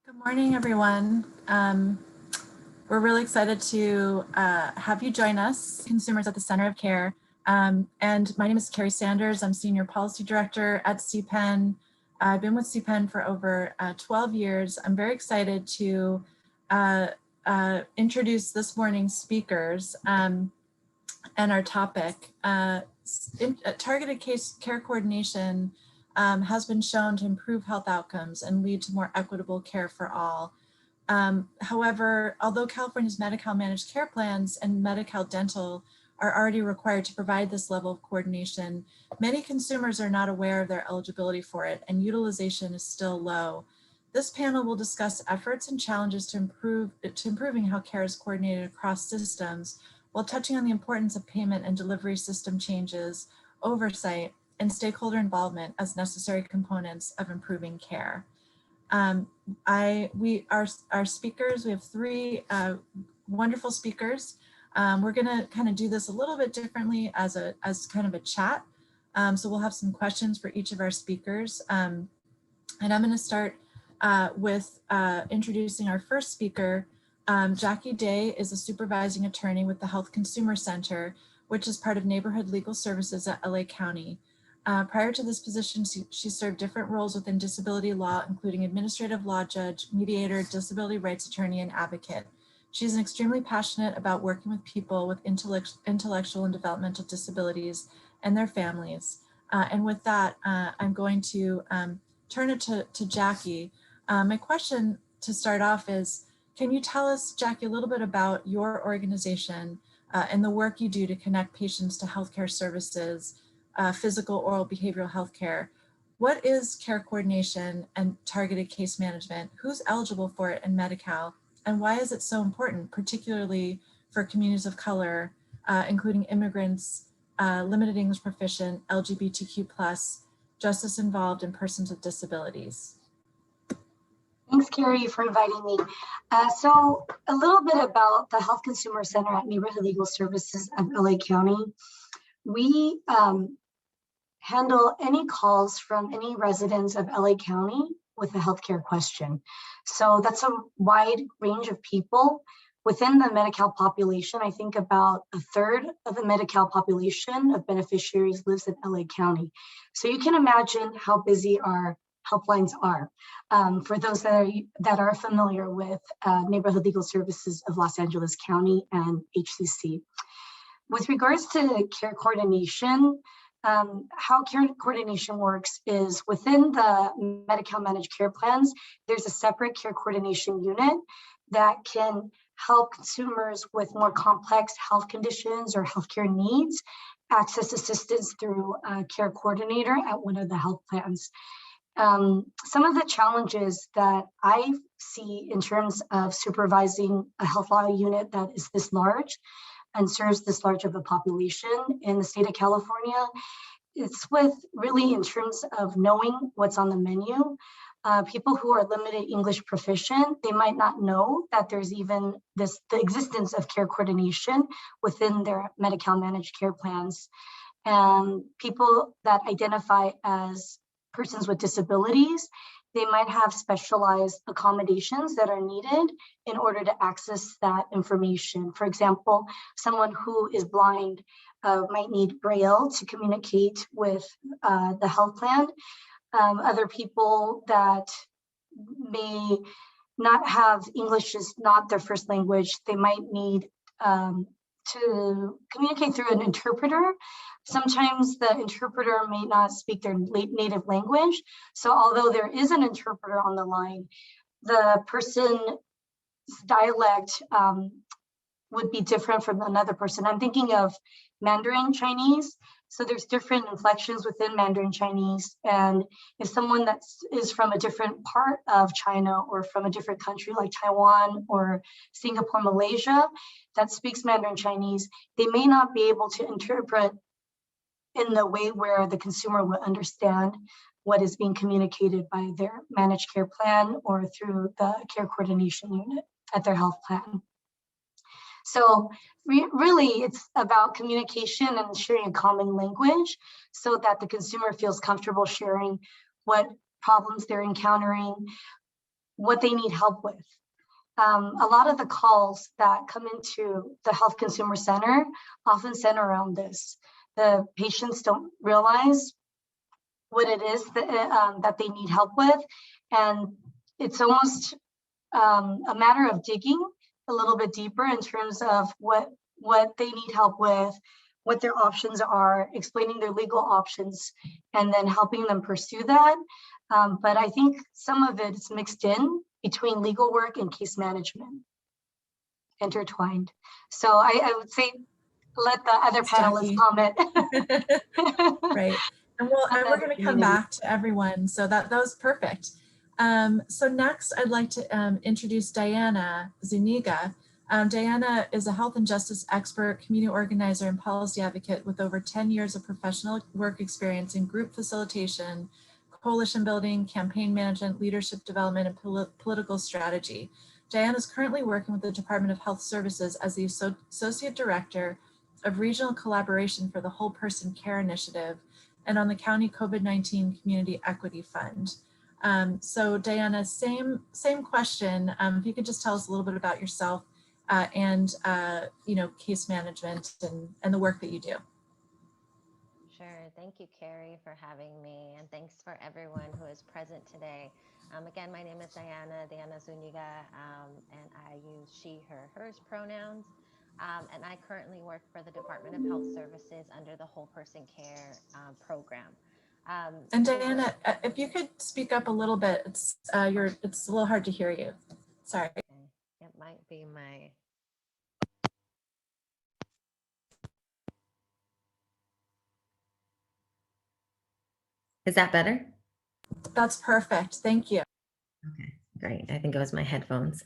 Good morning, everyone. We're really excited to have you join us, Consumers at the Center of Care. And my name is Carrie Sanders. I'm Senior Policy Director at CPEN. I've been with CPEN for over 12 years. I'm very excited to introduce this morning's speakers and our topic. Targeted care coordination has been shown to improve health outcomes and lead to more equitable care for all. However, although California's Medi-Cal managed care plans and Medi-Cal dental are already required to provide this level of coordination, many consumers are not aware of their eligibility for it, and utilization is still low. This panel will discuss efforts and challenges to improving how care is coordinated across systems, while touching on the importance of payment and delivery system changes, oversight, and stakeholder involvement as necessary components of improving care. Our speakers, we have three wonderful speakers. We're gonna kind of do this a little bit differently as kind of a chat. So we'll have some questions for each of our speakers. And I'm gonna start with introducing our first speaker. Jackie Day is a supervising attorney with the Health Consumer Center, which is part of Neighborhood Legal Services at LA County. Prior to this position, she served different roles within disability law, including administrative law judge, mediator, disability rights attorney, and advocate. She's extremely passionate about working with people with intellectual and developmental disabilities and their families. And with that, I'm going to turn it to Jackie. My question to start off is, can you tell us, Jackie, a little bit about your organization and the work you do to connect patients to healthcare services, physical, oral, behavioral health care? What is care coordination and targeted case management? Who's eligible for it in Medi-Cal? And why is it so important, particularly for communities of color, including immigrants, limited English proficient, LGBTQ+, justice involved, and persons with disabilities? Thanks, Carrie, for inviting me. So a little bit about the Health Consumer Center at Neighborhood Legal Services of LA County. We handle any calls from any residents of LA County with a healthcare question. So that's a wide range of people. Within the Medi-Cal population, I think about a third of the Medi-Cal population of beneficiaries lives in LA County. So you can imagine how busy our helplines are. For those that are familiar with Neighborhood Legal Services of Los Angeles County and HCC. With regards to care coordination, how care coordination works is within the Medi-Cal managed care plans, there's a separate care coordination unit that can help consumers with more complex health conditions or healthcare needs access assistance through a care coordinator at one of the health plans. Some of the challenges that I see in terms of supervising a health law unit that is this large and serves this large of a population in the state of California, it's with really in terms of knowing what's on the menu. People who are limited English proficient, they might not know that there's even the existence of care coordination within their Medi-Cal managed care plans. And people that identify as persons with disabilities, they might have specialized accommodations that are needed in order to access that information. For example, someone who is blind might need Braille to communicate with the health plan. Other people that may not have English is not their first language, they might need to communicate through an interpreter. Sometimes the interpreter may not speak their native language. So although there is an interpreter on the line, the person's dialect would be different from another person. I'm thinking of Mandarin Chinese. So there's different inflections within Mandarin Chinese. And if someone that is from a different part of China or from a different country like Taiwan or Singapore, Malaysia, that speaks Mandarin Chinese, they may not be able to interpret in the way where the consumer will understand what is being communicated by their managed care plan or through the care coordination unit at their health plan. So really, it's about communication and sharing a common language so that the consumer feels comfortable sharing what problems they're encountering, what they need help with. A lot of the calls that come into the Health Consumer Center often center around this. The patients don't realize what it is that they need help with. And it's almost a matter of digging a little bit deeper in terms of what they need help with, what their options are, explaining their legal options, and then helping them pursue that. But I think some of it is mixed in between legal work and case management, intertwined. So I would say let the other panelists comment. Right. And we're going to come back to everyone. So that was perfect. So next, I'd like to introduce Diana Zuniga. Diana is a health and justice expert, community organizer, and policy advocate with over 10 years of professional work experience in group facilitation, coalition building, campaign management, leadership development, and political strategy. Diana is currently working with the Department of Health Services as the Associate Director of Regional Collaboration for the Whole Person Care Initiative and on the County COVID-19 Community Equity Fund. So Diana, same question. If you could just tell us a little bit about yourself and case management and the work that you do. Sure. Thank you, Carrie, for having me, and thanks for everyone who is present today. Again, my name is Diana Zuniga, and I use she, her, hers pronouns. And I currently work for the Department of Health Services under the Whole Person Care program. And Diana, if you could speak up a little bit, it's a little hard to hear you. Sorry. Okay. It might be my. Is that better? That's perfect. Thank you. Okay, great. I think it was my headphones.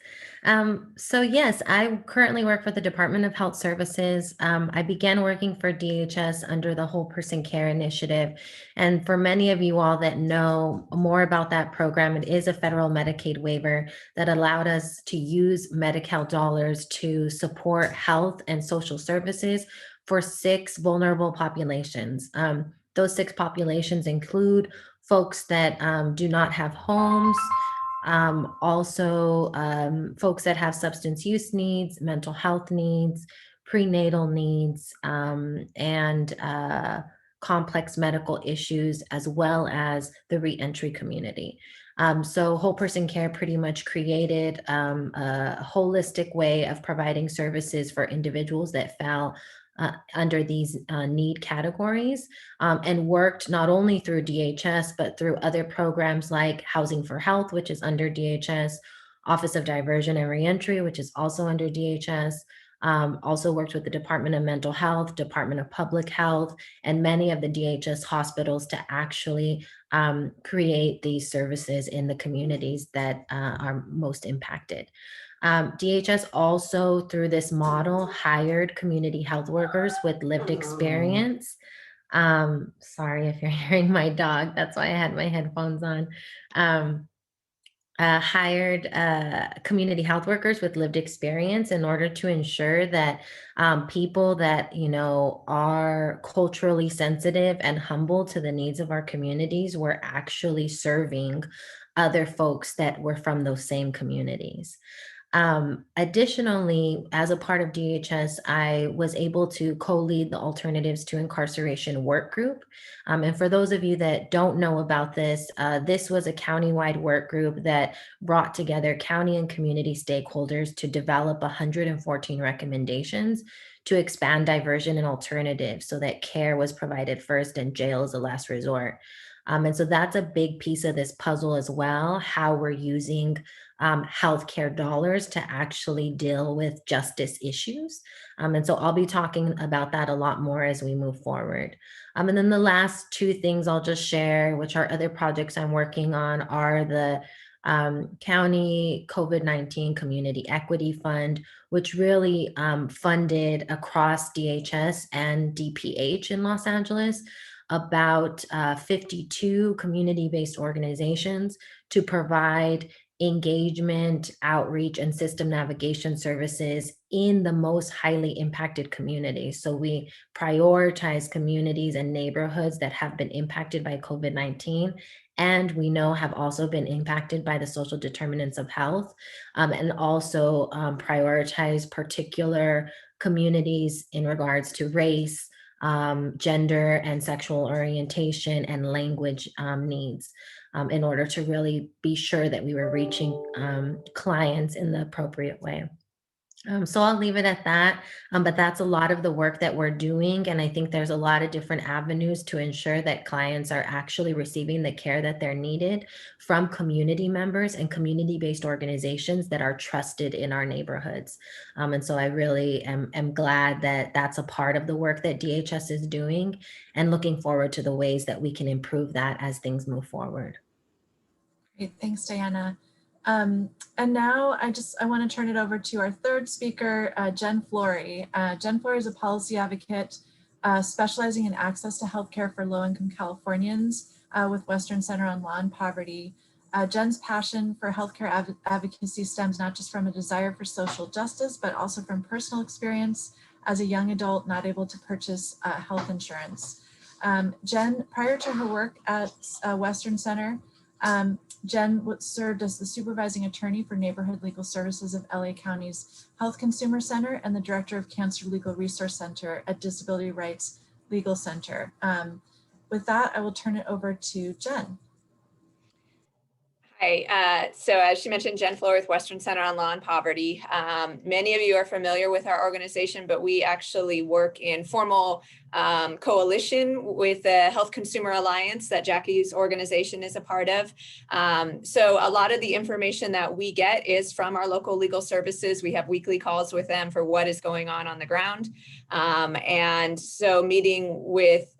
So yes, I currently work for the Department of Health Services. I began working for DHS under the Whole Person Care Initiative. And for many of you all that know more about that program, it is a federal Medicaid waiver that allowed us to use Medi-Cal dollars to support health and social services for 6 vulnerable populations. Those 6 populations include folks that do not have homes, also folks that have substance use needs, mental health needs, prenatal needs, and complex medical issues, as well as the reentry community. So Whole Person Care pretty much created a holistic way of providing services for individuals that fell under these need categories, and worked not only through DHS, but through other programs like Housing for Health, which is under DHS, Office of Diversion and Reentry, which is also under DHS, also worked with the Department of Mental Health, Department of Public Health, and many of the DHS hospitals to actually create these services in the communities that are most impacted. DHS also, through this model, hired community health workers with lived experience. Sorry if you're hearing my dog, that's why I had my headphones on. Hired community health workers with lived experience in order to ensure that people that are culturally sensitive and humble to the needs of our communities were actually serving other folks that were from those same communities. Additionally, as a part of DHS, I was able to co-lead the Alternatives to Incarceration work group. And for those of you that don't know about this, this was a countywide work group that brought together county and community stakeholders to develop 114 recommendations to expand diversion and alternatives so that care was provided first and jail is a last resort. And so that's a big piece of this puzzle as well, how we're using healthcare dollars to actually deal with justice issues. And so I'll be talking about that a lot more as we move forward. And then the last 2 things I'll just share, which are other projects I'm working on, are the County COVID-19 Community Equity Fund, which really funded across DHS and DPH in Los Angeles about 52 community-based organizations to provide engagement, outreach, and system navigation services in the most highly impacted communities. So we prioritize communities and neighborhoods that have been impacted by COVID-19, and we know have also been impacted by the social determinants of health, and also prioritize particular communities in regards to race, gender and sexual orientation, and language needs, in order to really be sure that we were reaching clients in the appropriate way. So I'll leave it at that, but that's a lot of the work that we're doing. And I think there's a lot of different avenues to ensure that clients are actually receiving the care that they're needed from community members and community-based organizations that are trusted in our neighborhoods. And so I really am glad that that's a part of the work that DHS is doing, and looking forward to the ways that we can improve that as things move forward. Great, thanks, Diana. And now I want to turn it over to our third speaker, Jen Flory. Jen Flory is a policy advocate specializing in access to healthcare for low-income Californians with Western Center on Law and Poverty. Jen's passion for healthcare advocacy stems not just from a desire for social justice, but also from personal experience as a young adult not able to purchase health insurance. Jen, prior to her work at Western Center, Jen served as the supervising attorney for Neighborhood Legal Services of LA County's Health Consumer Center and the director of Cancer Legal Resource Center at Disability Rights Legal Center. With that, I will turn it over to Jen. Hi, so as she mentioned, Jen Floyd with Western Center on Law and Poverty. Many of you are familiar with our organization, but we actually work in formal coalition with the Health Consumer Alliance that Jackie's organization is a part of. So a lot of the information that we get is from our local legal services. We have weekly calls with them for what is going on the ground. And so meeting with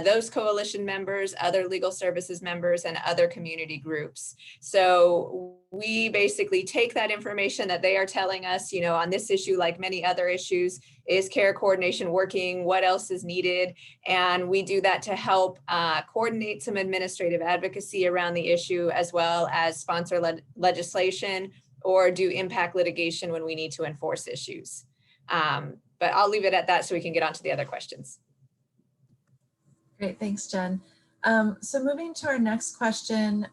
those coalition members, other legal services members, and other community groups. So we basically take that information that they are telling us, you know, on this issue, like many other issues, is care coordination working? What else is needed? And we do that to help coordinate some administrative advocacy around the issue, as well as sponsor legislation or do impact litigation when we need to enforce issues. But I'll leave it at that so we can get on to the other questions. Great, thanks, Jen. So moving to our next question,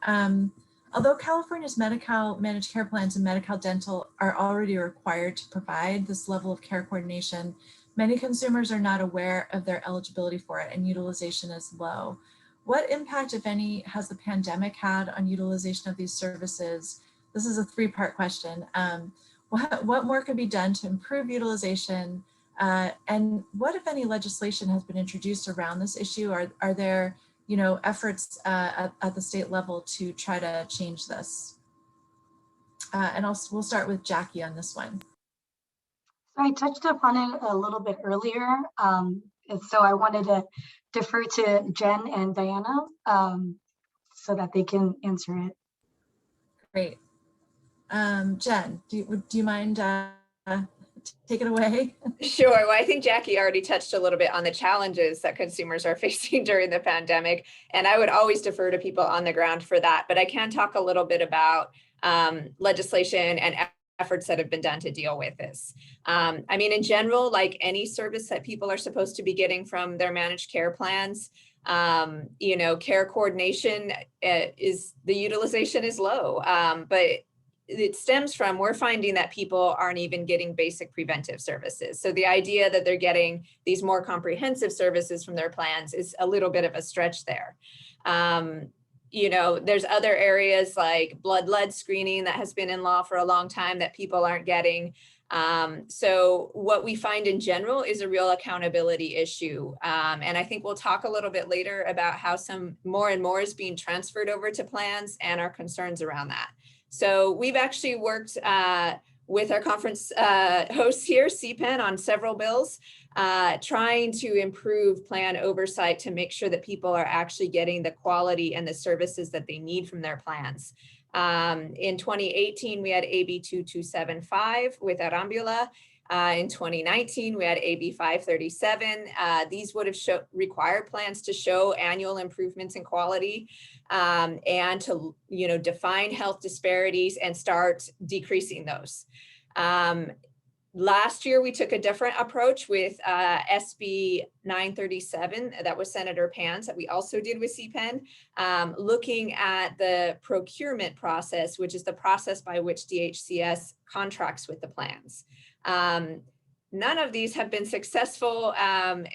although California's Medi-Cal managed care plans and Medi-Cal dental are already required to provide this level of care coordination, many consumers are not aware of their eligibility for it and utilization is low. What impact, if any, has the pandemic had on utilization of these services? This is a three-part question. What more could be done to improve utilization? And what, if any, legislation has been introduced around this issue? Are there, you know, efforts at the state level to try to change this? And we'll start with Jackie on this one. So I touched upon it a little bit earlier, and so I wanted to defer to Jen and Diana so that they can answer it. Great. Jen, do you mind take it away? Sure. Well, I think Jackie already touched a little bit on the challenges that consumers are facing during the pandemic, and I would always defer to people on the ground for that. But I can talk a little bit about legislation and efforts that have been done to deal with this. I mean, in general, like any service that people are supposed to be getting from their managed care plans, you know, care coordination the utilization is low, but it stems from, we're finding that people aren't even getting basic preventive services. So the idea that they're getting these more comprehensive services from their plans is a little bit of a stretch there. You know, there's other areas like blood lead screening that has been in law for a long time that people aren't getting. So what we find in general is a real accountability issue. And I think we'll talk a little bit later about how some more and more is being transferred over to plans and our concerns around that. So we've actually worked with our conference hosts here, CPEN, on several bills, trying to improve plan oversight to make sure that people are actually getting the quality and the services that they need from their plans. In 2018, we had AB 2275 with Arambula. In 2019, we had AB 537. These would have required plans to show annual improvements in quality and to, define health disparities and start decreasing those. Last year, we took a different approach with SB 937. That was Senator Pan's that we also did with CPEN, looking at the procurement process, which is the process by which DHCS contracts with the plans. None of these have been successful.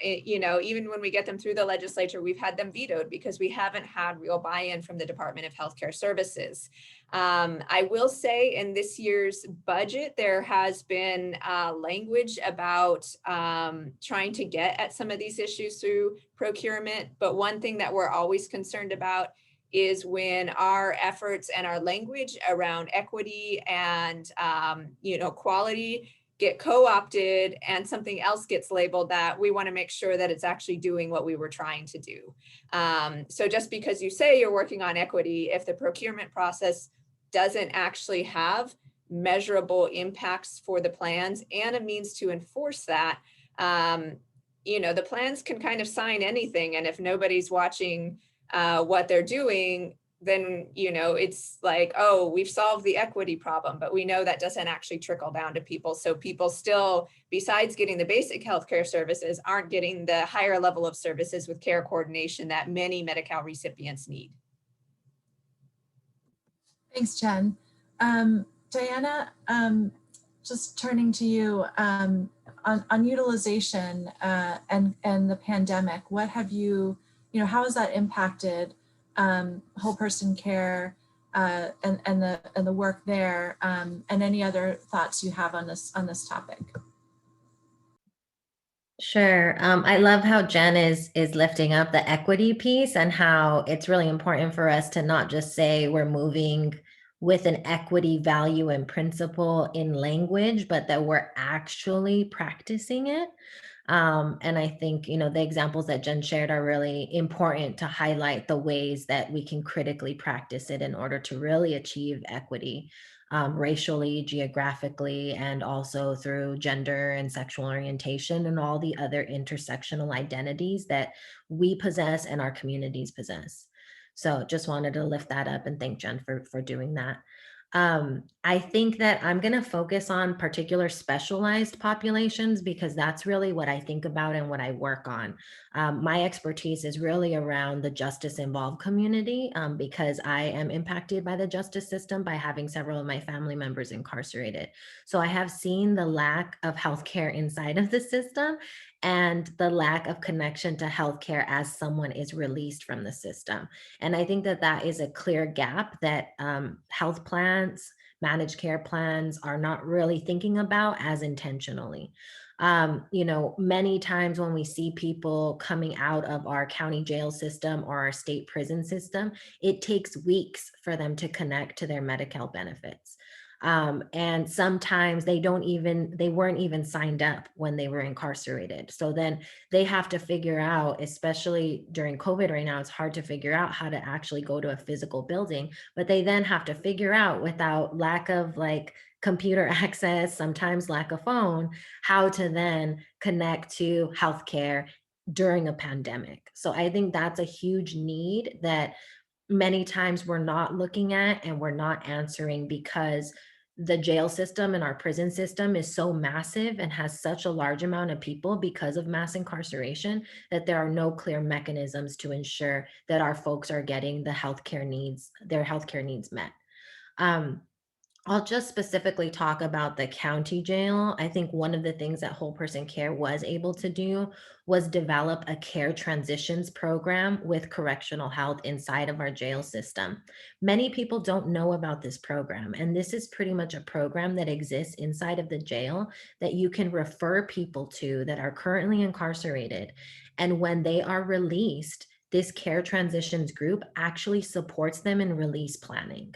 Even when we get them through the legislature, we've had them vetoed because we haven't had real buy-in from the Department of Healthcare Services. I will say in this year's budget, there has been language about trying to get at some of these issues through procurement. But one thing that we're always concerned about is when our efforts and our language around equity and quality get co-opted and something else gets labeled, that we want to make sure that it's actually doing what we were trying to do. So just because you say you're working on equity, if the procurement process doesn't actually have measurable impacts for the plans and a means to enforce that, the plans can kind of sign anything. And if nobody's watching what they're doing, then, it's like, oh, we've solved the equity problem, but we know that doesn't actually trickle down to people. So people still, besides getting the basic healthcare services, aren't getting the higher level of services with care coordination that many Medi-Cal recipients need. Thanks, Jen. Diana, just turning to you on utilization and the pandemic, what have you, how has that impacted whole person care and the work there, and any other thoughts you have on this topic? Sure. I love how Jen is lifting up the equity piece and how it's really important for us to not just say we're moving with an equity value and principle in language, but that we're actually practicing it. And I think, the examples that Jen shared are really important to highlight the ways that we can critically practice it in order to really achieve equity, racially, geographically, and also through gender and sexual orientation and all the other intersectional identities that we possess and our communities possess. So just wanted to lift that up and thank Jen for doing that. I think that I'm going to focus on particular specialized populations because that's really what I think about and what I work on. My expertise is really around the justice involved community because I am impacted by the justice system by having several of my family members incarcerated. So I have seen the lack of healthcare inside of the system and the lack of connection to healthcare as someone is released from the system. And I think that that is a clear gap that health plans, managed care plans are not really thinking about as intentionally. Many times when we see people coming out of our county jail system or our state prison system, it takes weeks for them to connect to their Medi-Cal benefits. And sometimes they weren't even signed up when they were incarcerated. So then they have to figure out, especially during COVID right now, it's hard to figure out how to actually go to a physical building, but they then have to figure out, without lack of computer access, sometimes lack of phone, how to then connect to healthcare during a pandemic. So I think that's a huge need that many times we're not looking at and we're not answering because the jail system and our prison system is so massive and has such a large amount of people because of mass incarceration that there are no clear mechanisms to ensure that our folks are getting their healthcare needs met. I'll just specifically talk about the county jail. I think one of the things that Whole Person Care was able to do was develop a care transitions program with correctional health inside of our jail system. Many people don't know about this program, and this is pretty much a program that exists inside of the jail that you can refer people to that are currently incarcerated. And when they are released, this care transitions group actually supports them in release planning.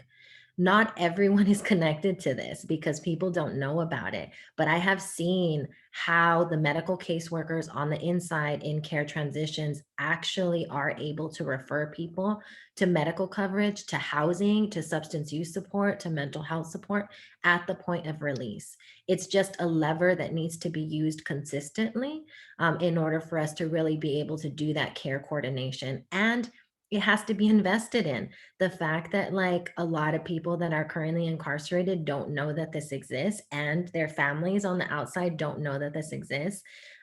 Not everyone is connected to this because people don't know about it, but I have seen how the medical caseworkers on the inside in care transitions actually are able to refer people to medical coverage, to housing, to substance use support, to mental health support at the point of release. It's just a lever that needs to be used consistently in order for us to really be able to do that care coordination. And it has to be invested in. The fact that like a lot of people that are currently incarcerated don't know that this exists, and their families on the outside don't know that this exists,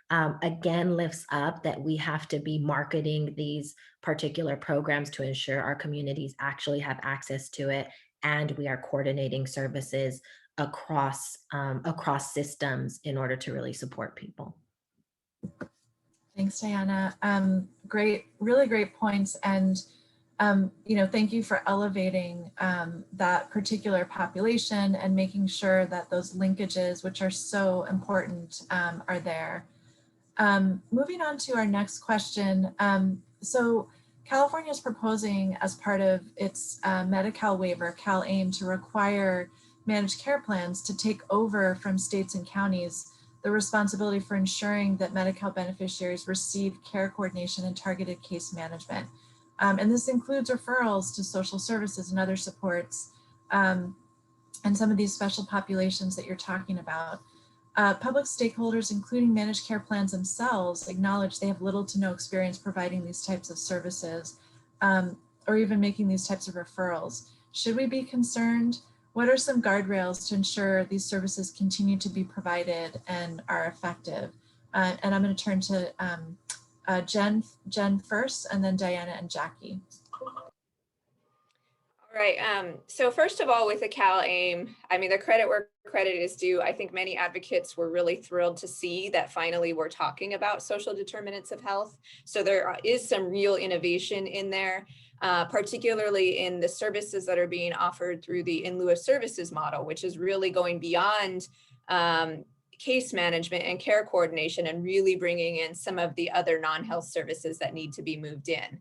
again lifts up that we have to be marketing these particular programs to ensure our communities actually have access to it, and we are coordinating services across systems in order to really support people. Thanks, Diana. Really great points. And, thank you for elevating that particular population and making sure that those linkages, which are so important, are there. Moving on to our next question. So California is proposing as part of its Medi-Cal waiver, Cal-AIM, to require managed care plans to take over from states and counties the responsibility for ensuring that Medi-Cal beneficiaries receive care coordination and targeted case management. And this includes referrals to social services and other supports, and some of these special populations that you're talking about. Public stakeholders, including managed care plans themselves, acknowledge they have little to no experience providing these types of services, or even making these types of referrals. Should we be concerned? What are some guardrails to ensure these services continue to be provided and are effective? And I'm going to turn to Jen first, and then Diana and Jackie. All right. So first of all, with the Cal-AIM, I mean, the credit where credit is due. I think many advocates were really thrilled to see that finally we're talking about social determinants of health. So there is some real innovation in there, particularly in the services that are being offered through the in lieu of services model, which is really going beyond case management and care coordination and really bringing in some of the other non-health services that need to be moved in.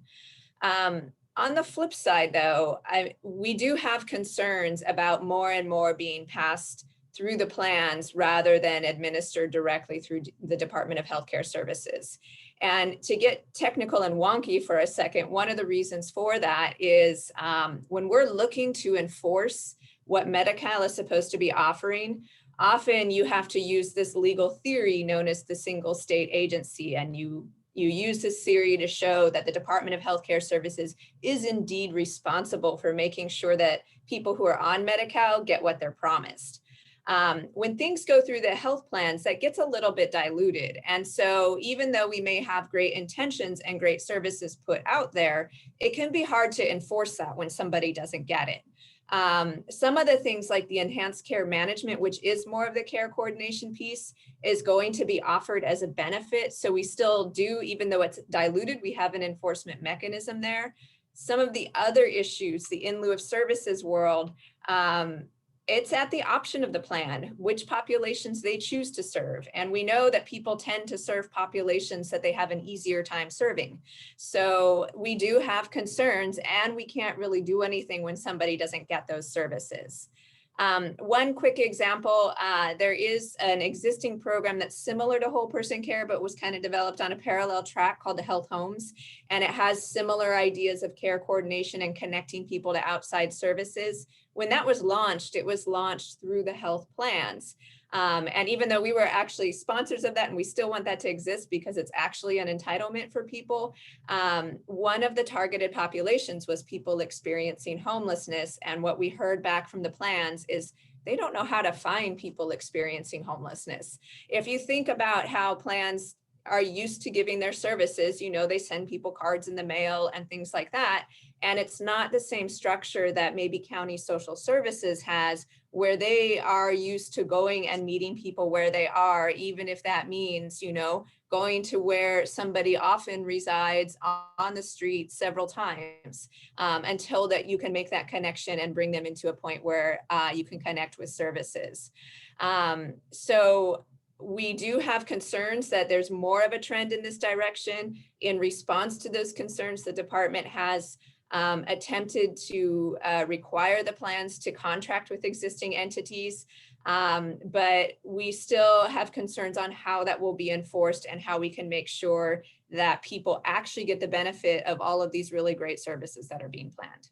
On the flip side, though, we do have concerns about more and more being passed through the plans rather than administered directly through the Department of Healthcare Services. And to get technical and wonky for a second, one of the reasons for that is when we're looking to enforce what Medi-Cal is supposed to be offering, often you have to use this legal theory known as the single state agency, and you use this theory to show that the Department of Healthcare Services is indeed responsible for making sure that people who are on Medi-Cal get what they're promised. When things go through the health plans, that gets a little bit diluted. And so even though we may have great intentions and great services put out there, it can be hard to enforce that when somebody doesn't get it. Some of the things like the enhanced care management, which is more of the care coordination piece, is going to be offered as a benefit. So we still do, even though it's diluted, we have an enforcement mechanism there. Some of the other issues, the in lieu of services world, it's at the option of the plan, which populations they choose to serve. And we know that people tend to serve populations that they have an easier time serving. So we do have concerns, and we can't really do anything when somebody doesn't get those services. One quick example, there is an existing program that's similar to whole person care, but was kind of developed on a parallel track called the Health Homes. And it has similar ideas of care coordination and connecting people to outside services. When that was launched, it was launched through the health plans. And even though we were actually sponsors of that, and we still want that to exist because it's actually an entitlement for people, one of the targeted populations was people experiencing homelessness. And what we heard back from the plans is they don't know how to find people experiencing homelessness. If you think about how plans are used to giving their services, you know, they send people cards in the mail and things like that. And it's not the same structure that maybe county social services has, where they are used to going and meeting people where they are, even if that means, you know, going to where somebody often resides on the street several times, until that you can make that connection and bring them into a point where you can connect with services. So we do have concerns that there's more of a trend in this direction. In response to those concerns, the department has attempted to require the plans to contract with existing entities. But we still have concerns on how that will be enforced and how we can make sure that people actually get the benefit of all of these really great services that are being planned.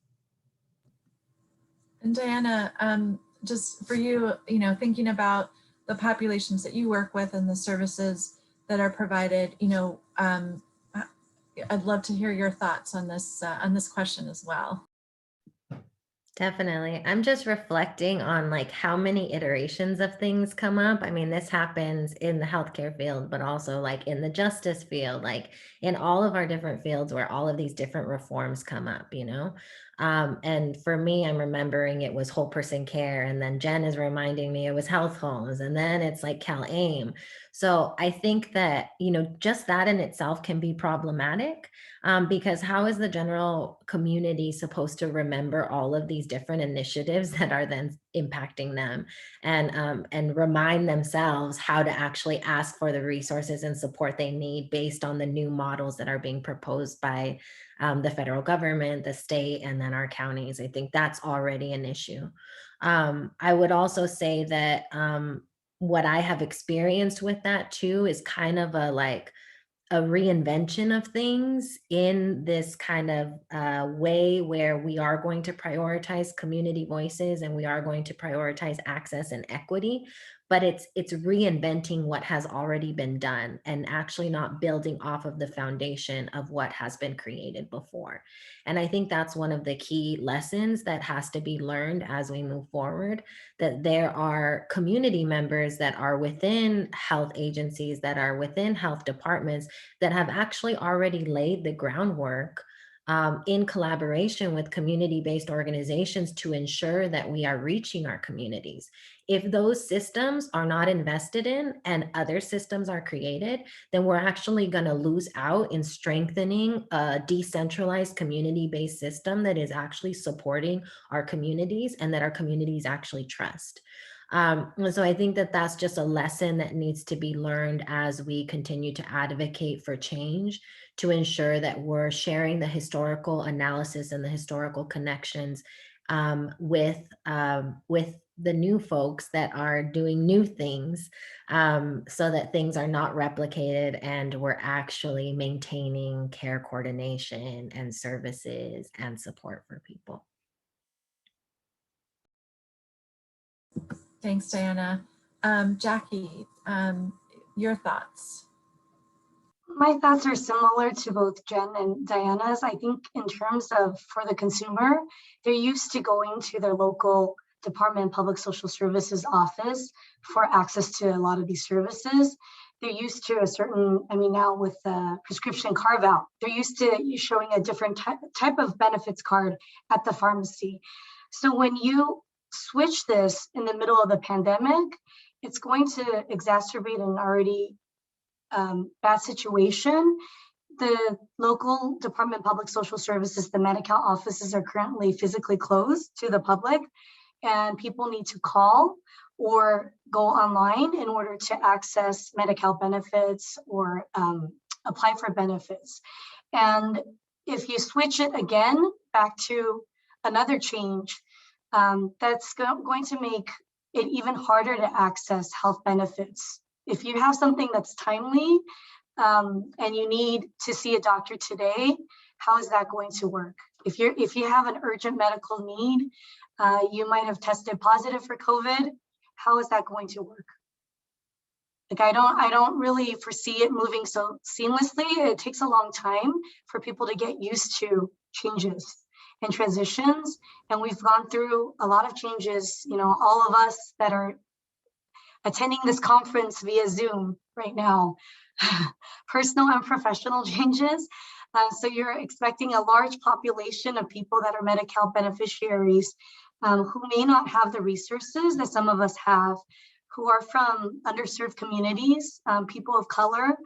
And Diana, just for you, thinking about the populations that you work with and the services that are provided, I'd love to hear your thoughts on this question as well. Definitely. I'm just reflecting on like how many iterations of things come up. I mean, this happens in the healthcare field, but also like in the justice field, like in all of our different fields where all of these different reforms come up, and for me, I'm remembering it was whole person care. And then Jen is reminding me it was health homes. And then it's like CalAIM. So I think that, just that in itself can be problematic. Because how is the general community supposed to remember all of these different initiatives that are then impacting them and remind themselves how to actually ask for the resources and support they need based on the new models that are being proposed by the federal government, the state, and then our counties? I think that's already an issue. I would also say that what I have experienced with that too is kind of a reinvention of things in this kind of way where we are going to prioritize community voices and we are going to prioritize access and equity, but it's reinventing what has already been done and actually not building off of the foundation of what has been created before. And I think that's one of the key lessons that has to be learned as we move forward, that there are community members that are within health agencies, that are within health departments, that have actually already laid the groundwork in collaboration with community-based organizations to ensure that we are reaching our communities. If those systems are not invested in and other systems are created, then we're actually going to lose out in strengthening a decentralized community-based system that is actually supporting our communities and that our communities actually trust. And so I think that that's just a lesson that needs to be learned as we continue to advocate for change, to ensure that we're sharing the historical analysis and the historical connections with the new folks that are doing new things, so that things are not replicated and we're actually maintaining care coordination and services and support for people. Thanks, Diana. Jackie, your thoughts? My thoughts are similar to both Jen and Diana's. I think in terms of for the consumer, they're used to going to their local Department of Public Social Services office for access to a lot of these services. They're used to a certain, now with the prescription carve out, they're used to showing a different type of benefits card at the pharmacy. So when you switch this in the middle of the pandemic, it's going to exacerbate an already bad situation. The local Department of Public Social Services, the Medi-Cal offices are currently physically closed to the public, and people need to call or go online in order to access Medi-Cal benefits or apply for benefits. And if you switch it again back to another change, that's going to make it even harder to access health benefits. If you have something that's timely and you need to see a doctor today, how is that going to work? If you have an urgent medical need, you might have tested positive for COVID. How is that going to work? Like I don't really foresee it moving so seamlessly. It takes a long time for people to get used to changes and transitions. And we've gone through a lot of changes, all of us that are attending this conference via Zoom right now, personal and professional changes. So you're expecting a large population of people that are Medi-Cal beneficiaries who may not have the resources that some of us have, who are from underserved communities, people of color,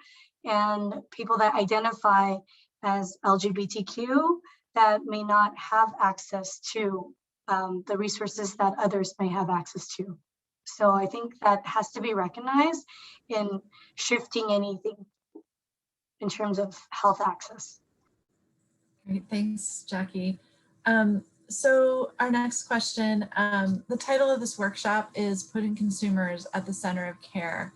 and people that identify as LGBTQ that may not have access to the resources that others may have access to. So I think that has to be recognized in shifting anything in terms of health access. Great, thanks, Jackie. So our next question, the title of this workshop is Putting Consumers at the Center of Care.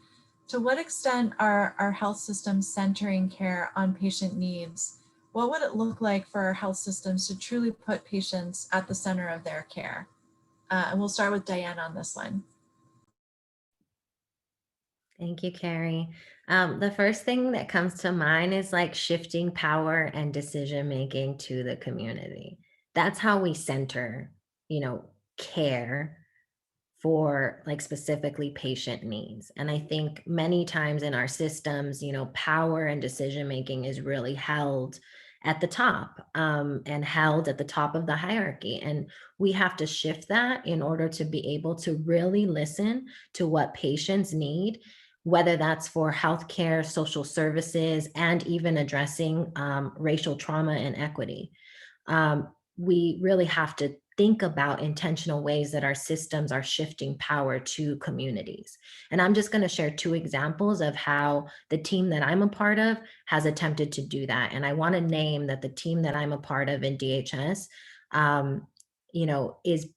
To what extent are our health systems centering care on patient needs? What would it look like for our health systems to truly put patients at the center of their care? And we'll start with Diane on this one. Thank you, Carrie. The first thing that comes to mind is like shifting power and decision making to the community. That's how we center, care for like specifically patient needs. And I think many times in our systems, power and decision making is really held at the top and held at the top of the hierarchy. And we have to shift that in order to be able to really listen to what patients need, whether that's for healthcare, social services, and even addressing racial trauma and equity. We really have to think about intentional ways that our systems are shifting power to communities. And I'm just going to share two examples of how the team that I'm a part of has attempted to do that. And I want to name that the team that I'm a part of in DHS, is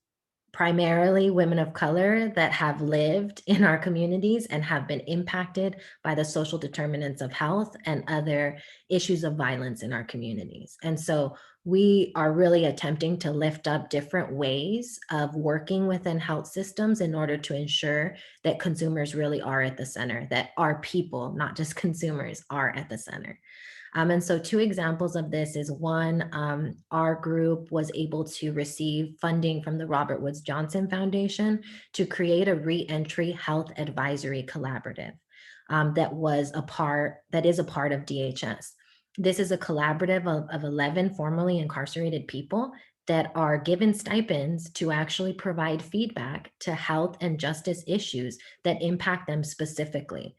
primarily women of color that have lived in our communities and have been impacted by the social determinants of health and other issues of violence in our communities. And so we are really attempting to lift up different ways of working within health systems in order to ensure that consumers really are at the center, that our people, not just consumers, are at the center. And so two examples of this is one, our group was able to receive funding from the Robert Woods Johnson Foundation to create a reentry health advisory collaborative that is a part of DHS. This is a collaborative of 11 formerly incarcerated people that are given stipends to actually provide feedback to health and justice issues that impact them specifically.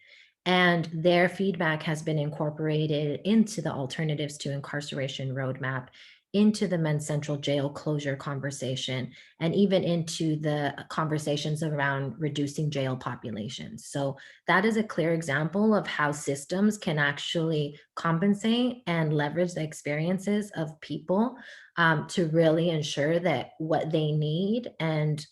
And their feedback has been incorporated into the Alternatives to Incarceration Roadmap, into the Men's Central Jail closure conversation, and even into the conversations around reducing jail populations. So that is a clear example of how systems can actually compensate and leverage the experiences of people to really ensure that what they need and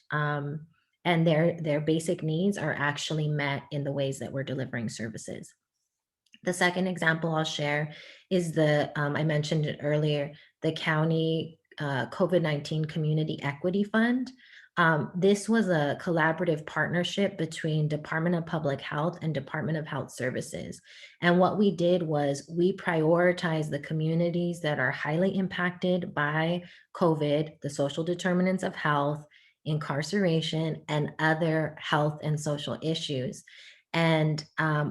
their basic needs are actually met in the ways that we're delivering services. The second example I'll share is I mentioned it earlier, the county COVID-19 Community Equity Fund. This was a collaborative partnership between Department of Public Health and Department of Health Services. And what we did was we prioritized the communities that are highly impacted by COVID, the social determinants of health, incarceration, and other health and social issues. And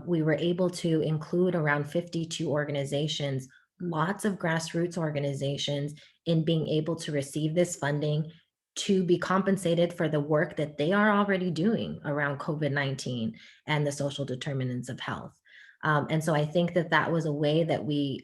we were able to include around 52 organizations, lots of grassroots organizations, in being able to receive this funding to be compensated for the work that they are already doing around COVID-19 and the social determinants of health. And so I think that was a way that we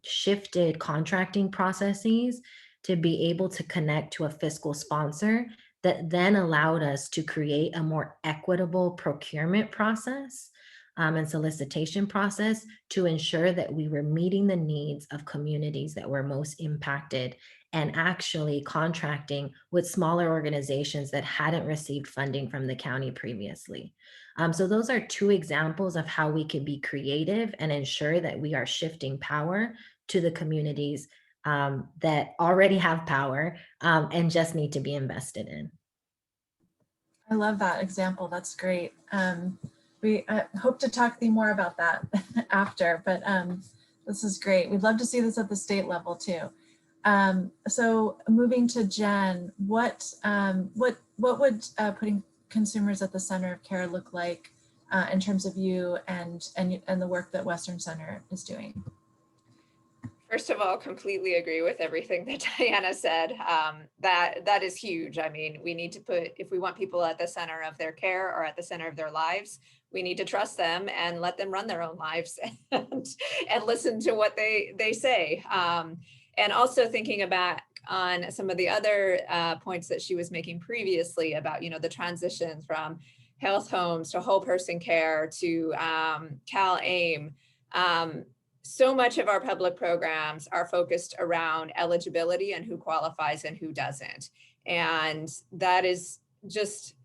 shifted contracting processes to be able to connect to a fiscal sponsor that then allowed us to create a more equitable procurement process and solicitation process to ensure that we were meeting the needs of communities that were most impacted and actually contracting with smaller organizations that hadn't received funding from the county previously. So those are two examples of how we can be creative and ensure that we are shifting power to the communities that already have power and just need to be invested in. I love that example. That's great. We hope to talk to you more about that after, but this is great. We'd love to see this at the state level too. So moving to Jen, what would putting consumers at the center of care look like in terms of you and the work that Western Center is doing? First of all, completely agree with everything that Diana said. That is huge. I mean, we need to if we want people at the center of their care or at the center of their lives, we need to trust them and let them run their own lives and listen to what they say. And also thinking about on some of the other points that she was making previously about, the transitions from health homes to whole person care to CalAIM. so much of our public programs are focused around eligibility and who qualifies and who doesn't. And that is just,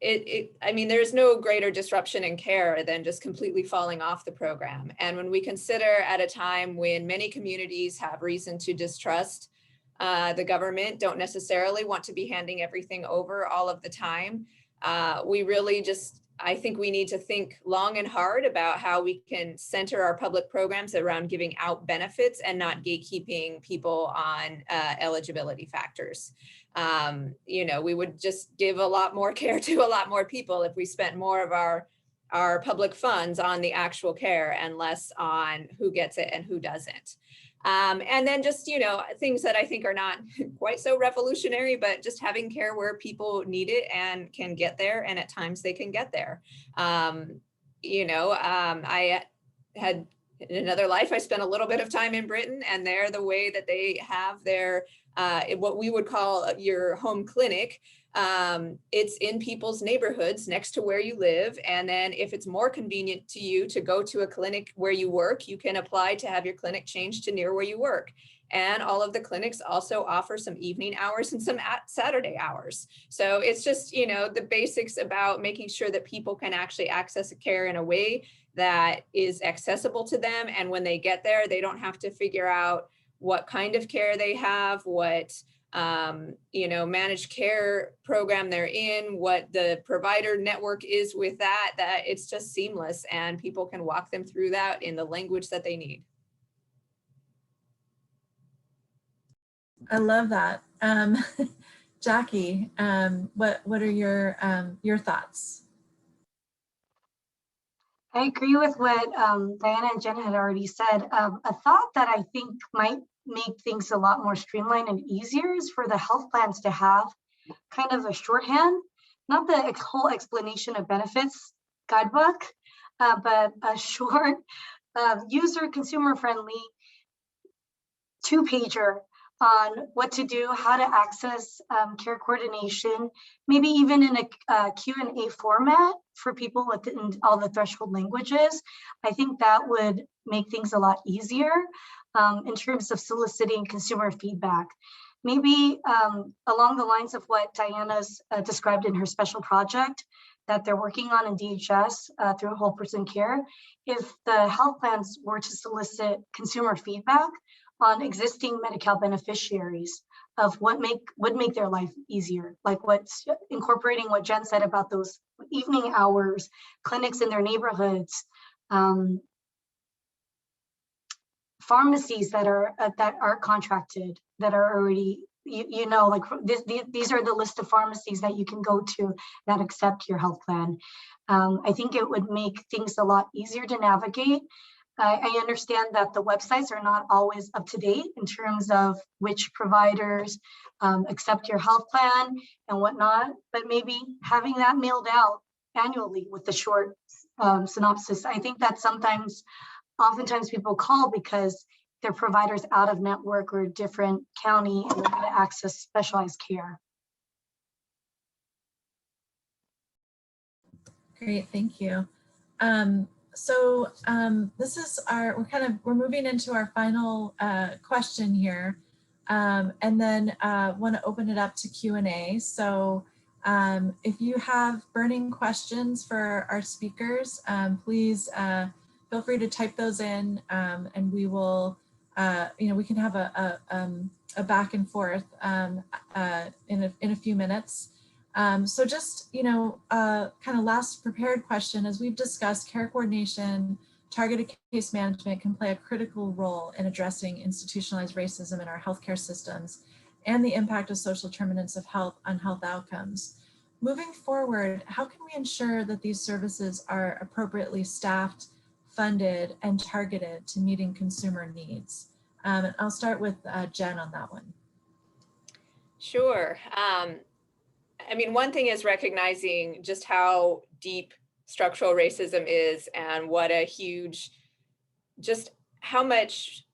I mean, there's no greater disruption in care than just completely falling off the program. And when we consider at a time when many communities have reason to distrust the government, don't necessarily want to be handing everything over all of the time, we really just, I think we need to think long and hard about how we can center our public programs around giving out benefits and not gatekeeping people on eligibility factors. You know, we would just give a lot more care to a lot more people if we spent more of our public funds on the actual care and less on who gets it and who doesn't. And then just, you know, things that I think are not quite so revolutionary, but just having care where people need it and can get there, and at times they can get there. You know, I had, in another life, I spent a little bit of time in Britain, and there the way that they have their, what we would call your home clinic, it's in people's neighborhoods next to where you live. And then if it's more convenient to you to go to a clinic where you work, you can apply to have your clinic changed to near where you work. And all of the clinics also offer some evening hours and some Saturday hours. So it's just, you know, the basics about making sure that people can actually access care in a way that is accessible to them. And when they get there, they don't have to figure out what kind of care they have, what you know, managed care program they're in, what the provider network is with that it's just seamless, and people can walk them through that in the language that they need. I love that. Jackie, what are your thoughts? I agree with what Diana and Jen had already said. A thought that I think might make things a lot more streamlined and easier is for the health plans to have kind of a shorthand, not the whole explanation of benefits guidebook, but a short user consumer friendly 2-pager on what to do, how to access care coordination, maybe even in a Q&A format for people within all the threshold languages. I think that would make things a lot easier in terms of soliciting consumer feedback. Maybe along the lines of what Diana's described in her special project that they're working on in DHS through whole person care, if the health plans were to solicit consumer feedback on existing Medi-Cal beneficiaries of what would make their life easier, like what's incorporating what Jen said about those evening hours, clinics in their neighborhoods, pharmacies that are contracted, that are already, you know, like these are the list of pharmacies that you can go to that accept your health plan. I think it would make things a lot easier to navigate. I understand that the websites are not always up to date in terms of which providers accept your health plan and whatnot, but maybe having that mailed out annually with the short synopsis. I think that oftentimes people call because their providers out of network or a different county and they're going to access specialized care. Great, thank you. So this is we're moving into our final question here, and then want to open it up to Q&A. So if you have burning questions for our speakers, please feel free to type those in, and we will, you know, we can have a back and forth in a few minutes. So just, you know, kind of last prepared question, as we've discussed, care coordination, targeted case management can play a critical role in addressing institutionalized racism in our healthcare systems and the impact of social determinants of health on health outcomes. Moving forward, how can we ensure that these services are appropriately staffed, funded, and targeted to meeting consumer needs? And I'll start with Jen on that one. Sure. I mean, one thing is recognizing just how deep structural racism is and what a huge, just how much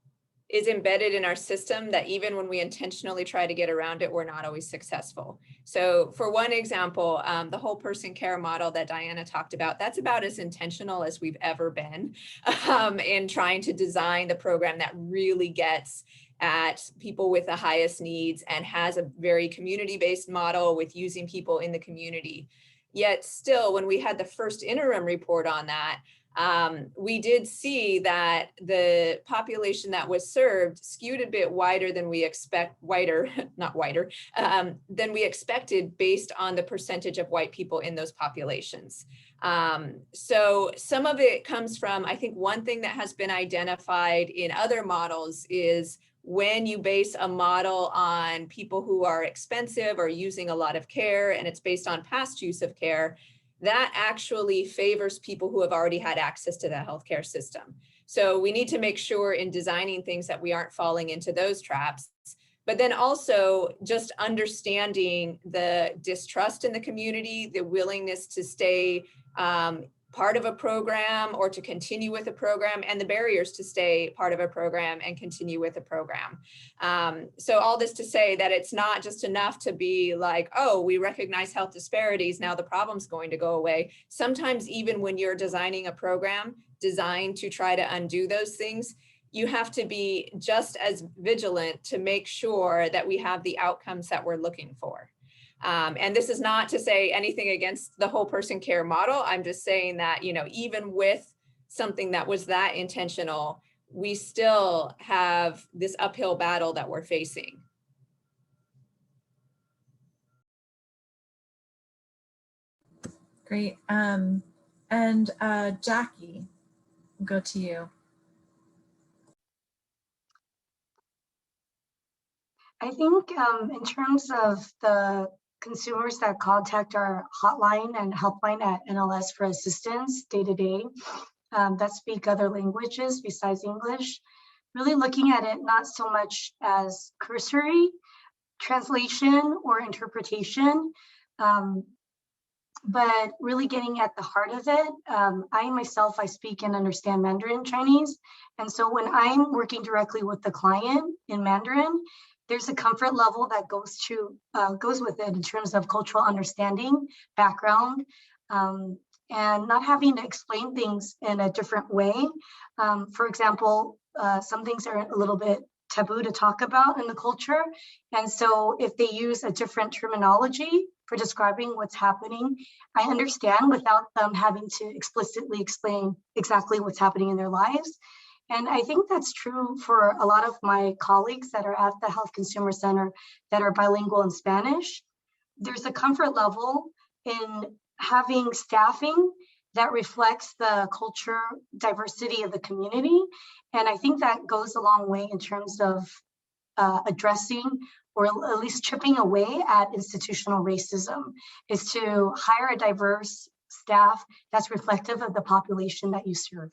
is embedded in our system that even when we intentionally try to get around it, we're not always successful. So for one example, the whole person care model that Diana talked about, that's about as intentional as we've ever been in trying to design the program that really gets at people with the highest needs and has a very community-based model with using people in the community. Yet still, when we had the first interim report on that, we did see that the population that was served skewed a bit wider than we than we expected based on the percentage of white people in those populations. So some of it comes from, I think one thing that has been identified in other models is when you base a model on people who are expensive or using a lot of care, and it's based on past use of care, that actually favors people who have already had access to the healthcare system. So we need to make sure in designing things that we aren't falling into those traps. But then also just understanding the distrust in the community, the willingness to stay part of a program or to continue with a program, and the barriers to stay part of a program and continue with a program. So all this to say that it's not just enough to be like, oh, we recognize health disparities, now the problem's going to go away. Sometimes even when you're designing a program designed to try to undo those things, you have to be just as vigilant to make sure that we have the outcomes that we're looking for. And this is not to say anything against the whole person care model. I'm just saying that, you know, even with something that was that intentional, we still have this uphill battle that we're facing. Great. Jackie, we'll go to you. I think in terms of the consumers that contact our hotline and helpline at NLS for assistance day to day, that speak other languages besides English, really looking at it not so much as cursory translation or interpretation, but really getting at the heart of it. I speak and understand Mandarin Chinese. And so when I'm working directly with the client in Mandarin, there's a comfort level that goes with it in terms of cultural understanding, background, and not having to explain things in a different way. For example, some things are a little bit taboo to talk about in the culture. And so if they use a different terminology for describing what's happening, I understand without them having to explicitly explain exactly what's happening in their lives. And I think that's true for a lot of my colleagues that are at the Health Consumer Center that are bilingual in Spanish. There's a comfort level in having staffing that reflects the culture diversity of the community. And I think that goes a long way in terms of addressing or at least chipping away at institutional racism, is to hire a diverse staff that's reflective of the population that you serve.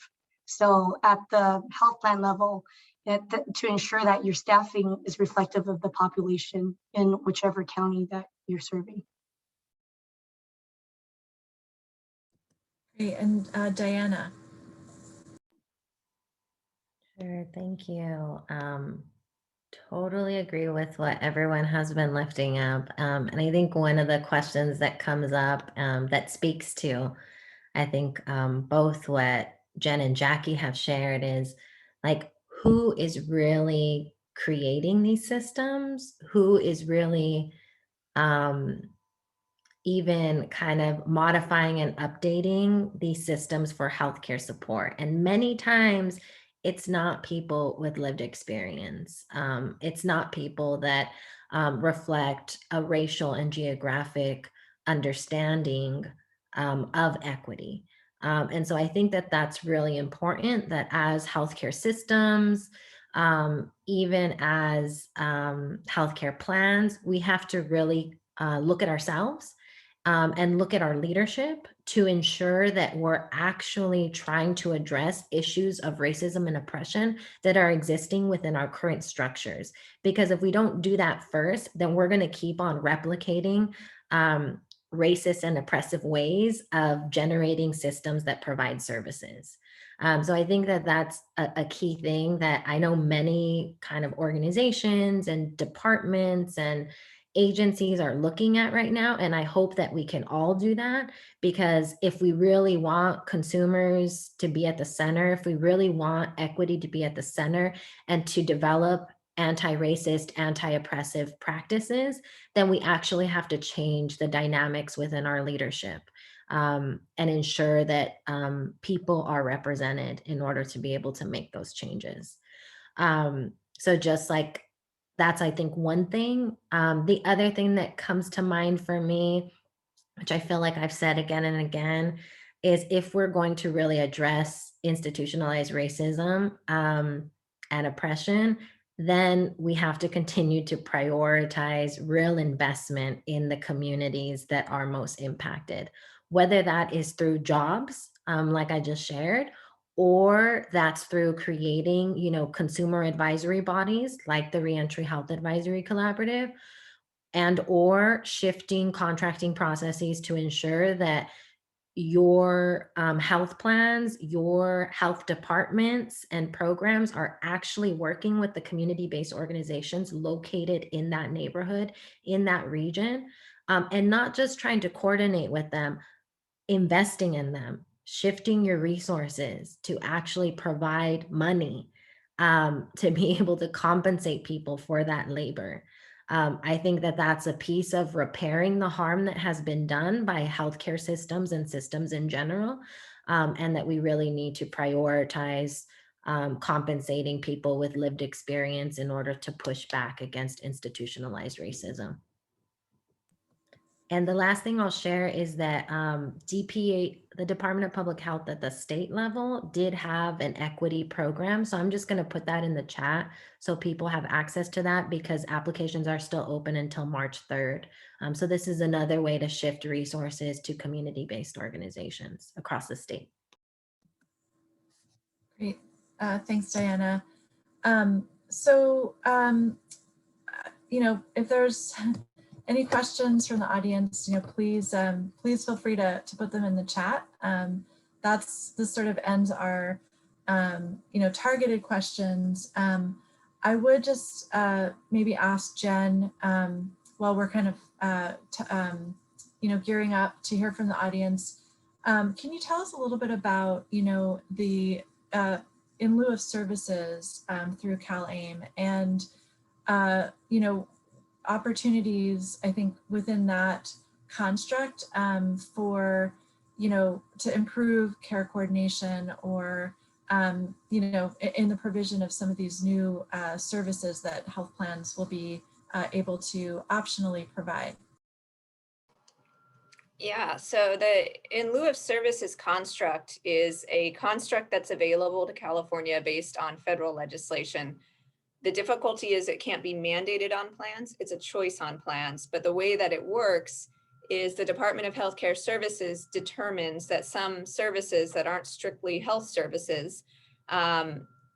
So at the health plan level, to ensure that your staffing is reflective of the population in whichever county that you're serving. Great. And Diana. Sure, thank you. Totally agree with what everyone has been lifting up. And I think one of the questions that comes up that speaks to, I think both what Jen and Jackie have shared is like, who is really creating these systems? Who is really even kind of modifying and updating these systems for healthcare support? And many times it's not people with lived experience. It's not people that reflect a racial and geographic understanding of equity. And so I think that that's really important, that as healthcare systems, even as healthcare plans, we have to really look at ourselves and look at our leadership to ensure that we're actually trying to address issues of racism and oppression that are existing within our current structures. Because if we don't do that first, then we're going to keep on replicating racist and oppressive ways of generating systems that provide services. So I think that that's a key thing that I know many kind of organizations and departments and agencies are looking at right now. And I hope that we can all do that, because if we really want consumers to be at the center, if we really want equity to be at the center and to develop anti-racist, anti-oppressive practices, then we actually have to change the dynamics within our leadership, and ensure that people are represented in order to be able to make those changes. So just like that's, I think, one thing. The other thing that comes to mind for me, which I feel like I've said again and again, is if we're going to really address institutionalized racism and oppression, then we have to continue to prioritize real investment in the communities that are most impacted, whether that is through jobs, like I just shared, or that's through creating, consumer advisory bodies like the Reentry Health Advisory Collaborative, and or shifting contracting processes to ensure that your health plans, your health departments and programs are actually working with the community-based organizations located in that neighborhood, in that region, and not just trying to coordinate with them, investing in them, shifting your resources to actually provide money to be able to compensate people for that labor. I think that that's a piece of repairing the harm that has been done by healthcare systems and systems in general, and that we really need to prioritize compensating people with lived experience in order to push back against institutionalized racism. And the last thing I'll share is that DPA, the Department of Public Health at the state level, did have an equity program. So I'm just going to put that in the chat so people have access to that, because applications are still open until March 3rd. So this is another way to shift resources to community-based organizations across the state. Great. Thanks, Diana. If there's any questions from the audience, please feel free to put them in the chat. This sort of ends our targeted questions. I would just maybe ask Jen, while we're kind of gearing up to hear from the audience, can you tell us a little bit about the in lieu of services through CalAIM and opportunities, I think, within that construct for, to improve care coordination or, in the provision of some of these new services that health plans will be able to optionally provide? Yeah, so the in lieu of services construct is a construct that's available to California based on federal legislation. The difficulty is it can't be mandated on plans. It's a choice on plans. But the way that it works is the Department of Healthcare Services determines that some services that aren't strictly health services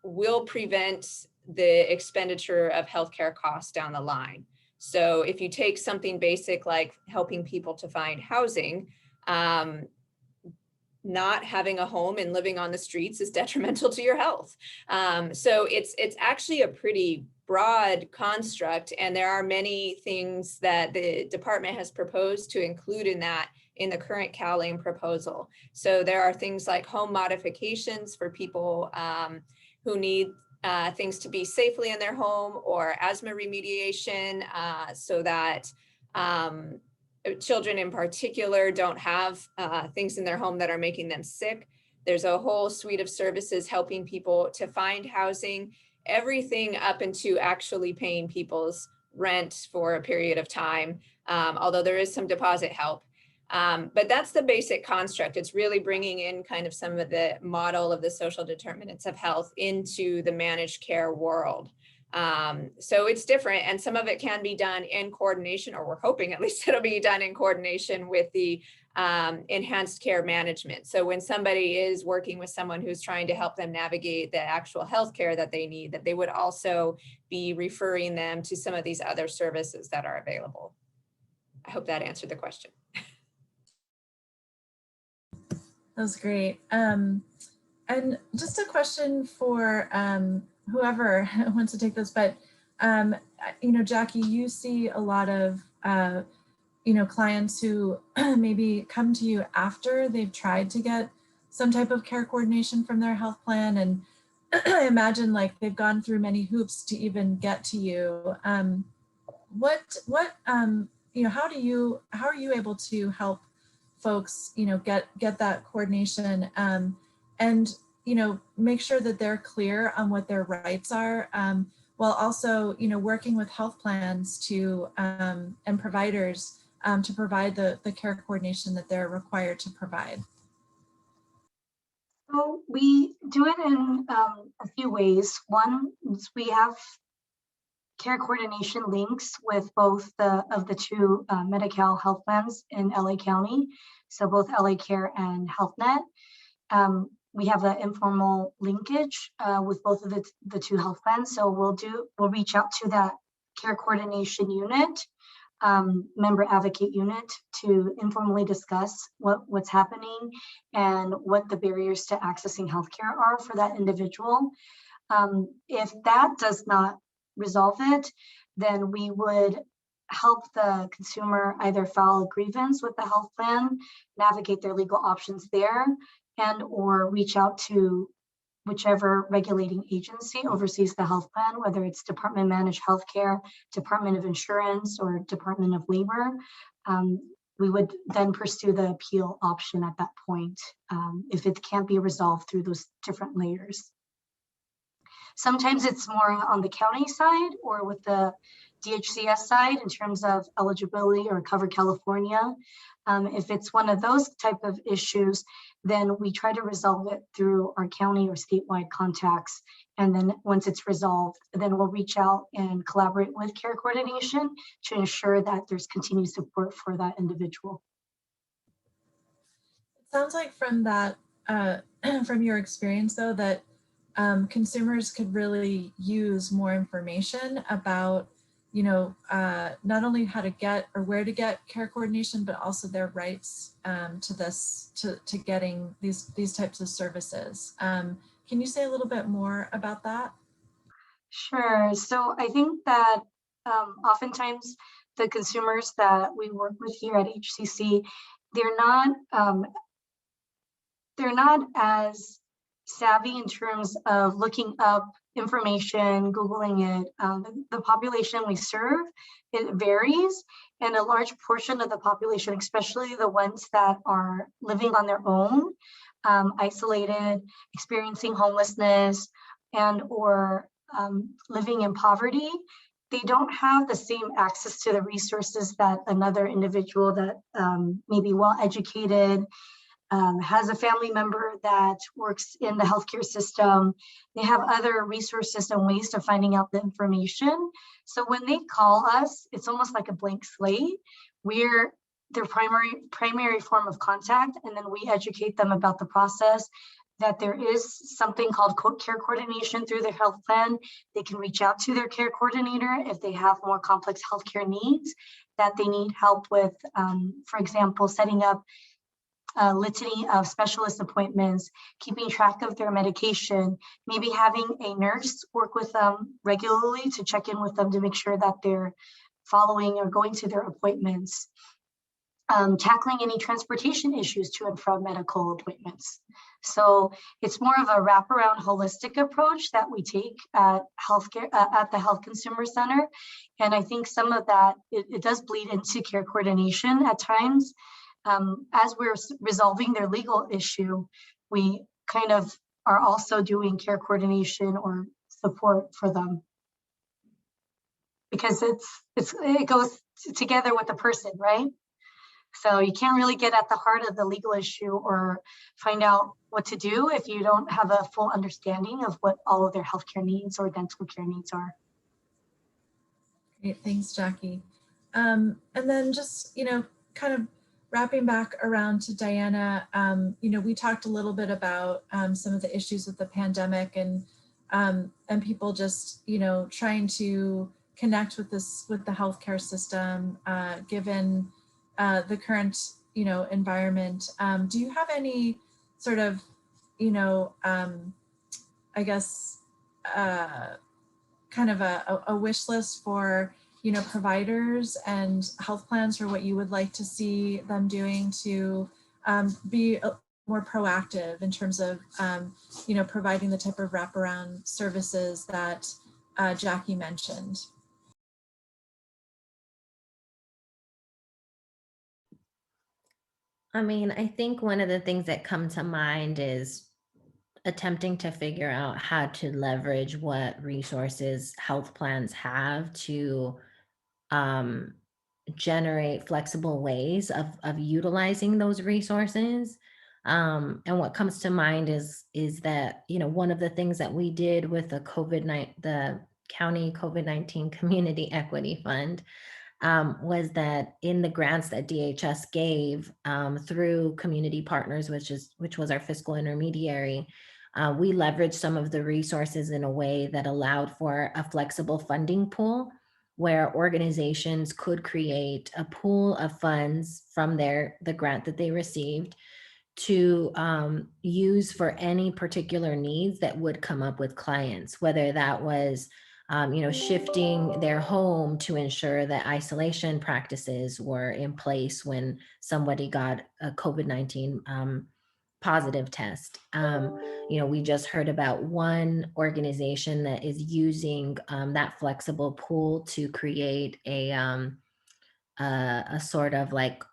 will prevent the expenditure of healthcare costs down the line. So if you take something basic like helping people to find housing, not having a home and living on the streets is detrimental to your health. So it's actually a pretty broad construct, and there are many things that the department has proposed to include in that in the current CalAIM proposal. So there are things like home modifications for people who need things to be safely in their home, or asthma remediation so that children in particular don't have things in their home that are making them sick. There's a whole suite of services helping people to find housing, everything up into actually paying people's rent for a period of time, although there is some deposit help. But that's the basic construct. It's really bringing in kind of some of the model of the social determinants of health into the managed care world. So it's different, and some of it can be done in coordination, or we're hoping at least it'll be done in coordination with the enhanced care management. So when somebody is working with someone who's trying to help them navigate the actual healthcare that they need, that they would also be referring them to some of these other services that are available. I hope that answered the question. That was great. And just a question for whoever wants to take this, but Jackie, you see a lot of clients who maybe come to you after they've tried to get some type of care coordination from their health plan, and I imagine like they've gone through many hoops to even get to you. How are you able to help folks, get that coordination, and make sure that they're clear on what their rights are, while also working with health plans to and providers to provide the care coordination that they're required to provide? So we do it in a few ways. One is we have care coordination links with both of the two Medi-Cal health plans in LA County, so both LA Care and HealthNet. We have an informal linkage with both of the two health plans. So we'll reach out to that care coordination unit, member advocate unit, to informally discuss what's happening and what the barriers to accessing healthcare are for that individual. If that does not resolve it, then we would help the consumer either file a grievance with the health plan, navigate their legal options there, and or reach out to whichever regulating agency oversees the health plan, whether it's Department of Managed Healthcare, Department of Insurance, or Department of Labor. We would then pursue the appeal option at that point if it can't be resolved through those different layers. Sometimes it's more on the county side or with the DHCS side in terms of eligibility or Cover California. If it's one of those type of issues, then we try to resolve it through our county or statewide contacts. And then once it's resolved, then we'll reach out and collaborate with care coordination to ensure that there's continued support for that individual. It sounds like from that, from your experience though, that consumers could really use more information about, not only how to get or where to get care coordination, but also their rights to getting these types of services. Can you say a little bit more about that? Sure. So I think that oftentimes the consumers that we work with here at HCC, they're not as savvy in terms of looking up information, Googling it. The population we serve, it varies, and a large portion of the population, especially the ones that are living on their own, isolated, experiencing homelessness, and or living in poverty, they don't have the same access to the resources that another individual that may be well-educated, has a family member that works in the healthcare system. They have other resources and ways to finding out the information. So when they call us, it's almost like a blank slate. We're their primary form of contact, and then we educate them about the process, that there is something called care coordination through their health plan. They can reach out to their care coordinator if they have more complex healthcare needs that they need help with, for example, setting up a litany of specialist appointments, keeping track of their medication, maybe having a nurse work with them regularly to check in with them to make sure that they're following or going to their appointments, tackling any transportation issues to and from medical appointments. So it's more of a wraparound holistic approach that we take at healthcare at the Health Consumer Center. And I think some of that, it does bleed into care coordination at times. As we're resolving their legal issue, we kind of are also doing care coordination or support for them, because it goes together with the person, right? So you can't really get at the heart of the legal issue or find out what to do if you don't have a full understanding of what all of their healthcare needs or dental care needs are. Great, thanks, Jackie. And then just, kind of wrapping back around to Diana, we talked a little bit about some of the issues with the pandemic and people just, trying to connect with the healthcare system, given the current, environment. Do you have any sort of, I guess, kind of a wish list for, providers and health plans for what you would like to see them doing to be more proactive in terms of, providing the type of wraparound services that Jackie mentioned. I mean, I think one of the things that come to mind is attempting to figure out how to leverage what resources health plans have to generate flexible ways of utilizing those resources. And what comes to mind is that, one of the things that we did with the the county COVID-19 Community Equity Fund was that in the grants that DHS gave through community partners, which was our fiscal intermediary, we leveraged some of the resources in a way that allowed for a flexible funding pool where organizations could create a pool of funds from the grant that they received to use for any particular needs that would come up with clients, whether that was shifting their home to ensure that isolation practices were in place when somebody got a COVID-19 positive test. We just heard about one organization that is using that flexible pool to create a sort of like,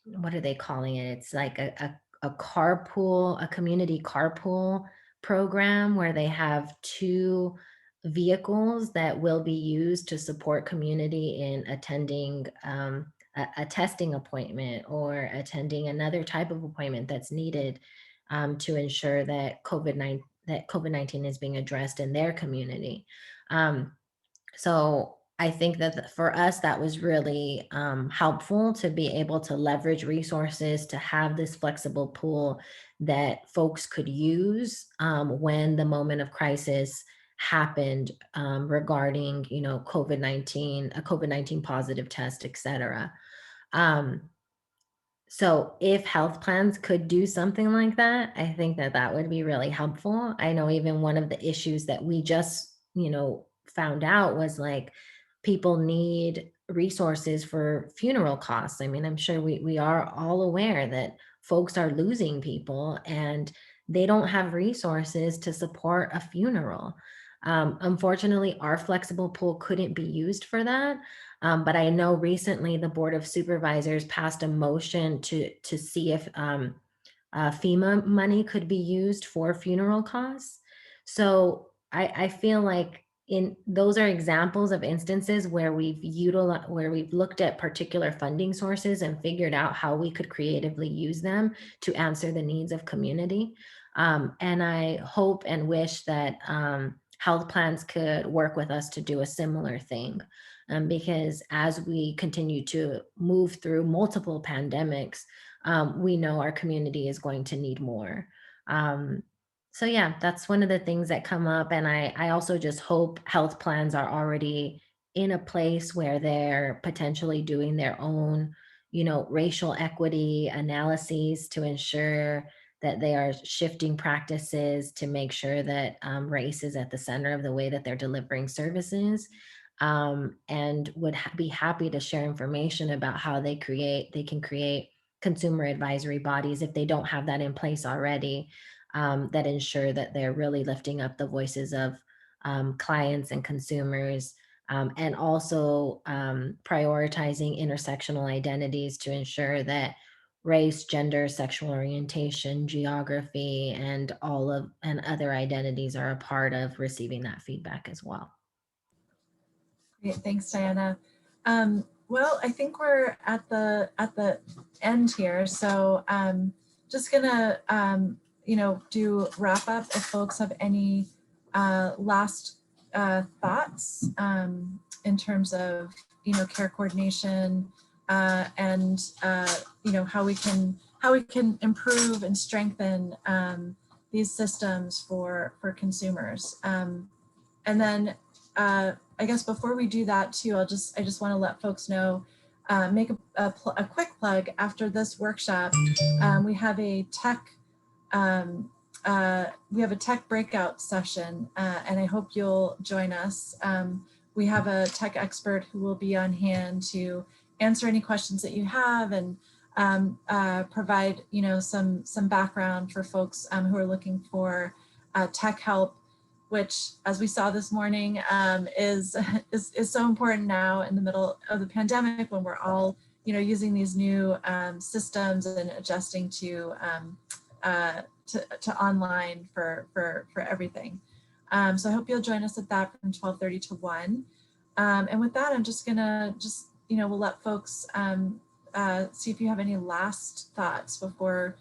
what are they calling it? It's like a carpool, a community carpool program where they have two vehicles that will be used to support community in attending a testing appointment or attending another type of appointment that's needed to ensure that COVID-19 is being addressed in their community. So I think that for us, that was really helpful to be able to leverage resources, to have this flexible pool that folks could use when the moment of crisis happened regarding, COVID-19, a COVID-19 positive test, et cetera. So if health plans could do something like that, I think that that would be really helpful. I know even one of the issues that we just, found out was like people need resources for funeral costs. I mean, I'm sure we are all aware that folks are losing people and they don't have resources to support a funeral. Unfortunately, our flexible pool couldn't be used for that. But I know recently the Board of Supervisors passed a motion to see if FEMA money could be used for funeral costs. So I feel like those are examples of instances where where we've looked at particular funding sources and figured out how we could creatively use them to answer the needs of community. And I hope and wish that health plans could work with us to do a similar thing. Because as we continue to move through multiple pandemics, we know our community is going to need more. So yeah, that's one of the things that come up. And I also just hope health plans are already in a place where they're potentially doing their own, racial equity analyses to ensure that they are shifting practices to make sure that race is at the center of the way that they're delivering services. And would be happy to share information about how they can create consumer advisory bodies if they don't have that in place already, that ensure that they're really lifting up the voices of clients and consumers, and also prioritizing intersectional identities to ensure that race, gender, sexual orientation, geography, and other identities are a part of receiving that feedback as well. Great, thanks, Diana. Well, I think we're at the end here, so just gonna do wrap up. If folks have any last thoughts in terms of care coordination and how we can improve and strengthen these systems for consumers, and then I guess before we do that too, I just want to let folks know make a quick plug. After this workshop, we have a tech breakout session, and I hope you'll join us. We have a tech expert who will be on hand to answer any questions that you have and provide, some background for folks who are looking for tech help, which, as we saw this morning, is so important now in the middle of the pandemic, when we're all, using these new systems and adjusting to online for everything. So I hope you'll join us at that from 12:30 to 1. And with that, I'm just gonna we'll let folks see if you have any last thoughts before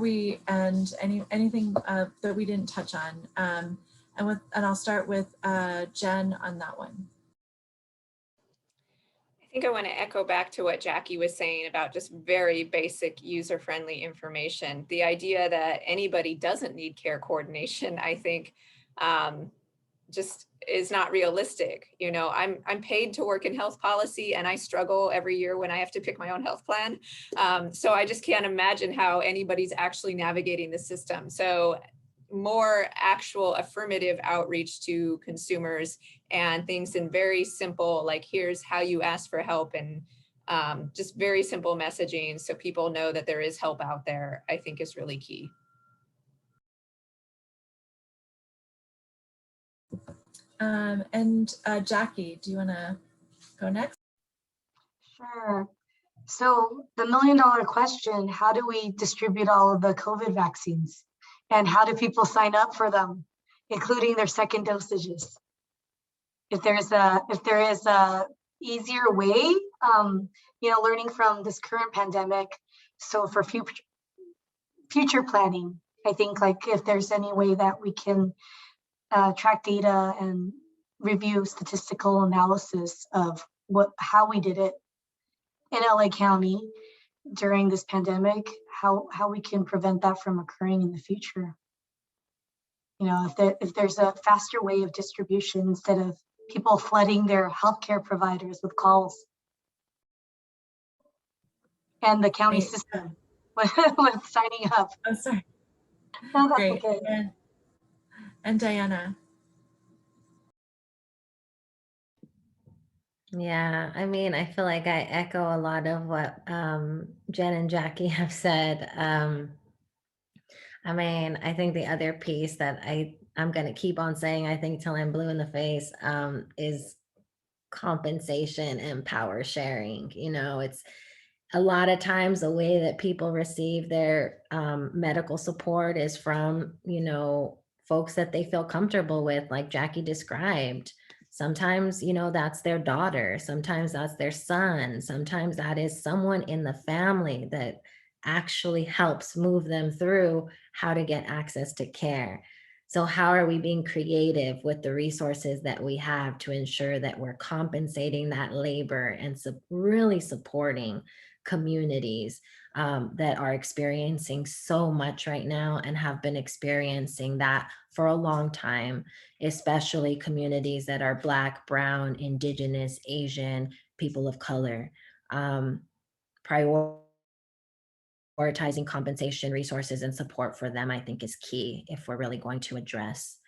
we end, anything that we didn't touch on. And I'll start with Jen on that one. I think I want to echo back to what Jackie was saying about just very basic user-friendly information. The idea that anybody doesn't need care coordination, I think, just is not realistic. I'm paid to work in health policy, and I struggle every year when I have to pick my own health plan. So I just can't imagine how anybody's actually navigating the system. So more actual affirmative outreach to consumers and things in very simple, like here's how you ask for help, and just very simple messaging so people know that there is help out there, I think is really key. And Jackie, do you want to go next? Sure. So the $1 million question, how do we distribute all of the COVID vaccines? And how do people sign up for them, including their second dosages? If there is a easier way, learning from this current pandemic. So for future planning, I think if there's any way that we can track data and review statistical analysis of how we did it in LA County during this pandemic, how we can prevent that from occurring in the future. If there's a faster way of distribution instead of people flooding their healthcare providers with calls and the county system with signing up. Oh, sorry. No, that's Great. okay. And Diana. Yeah, I mean, I feel like I echo a lot of what Jen and Jackie have said. I mean, I think the other piece that I'm going to keep on saying, I think till I'm blue in the face, is compensation and power sharing. It's a lot of times the way that people receive their medical support is from, folks that they feel comfortable with, like Jackie described. Sometimes, that's their daughter. Sometimes that's their son. Sometimes that is someone in the family that actually helps move them through how to get access to care. So how are we being creative with the resources that we have to ensure that we're compensating that labor and really supporting communities that are experiencing so much right now and have been experiencing that for a long time, especially communities that are Black, Brown, Indigenous, Asian, people of color. Prioritizing compensation, resources, and support for them, I think, is key if we're really going to address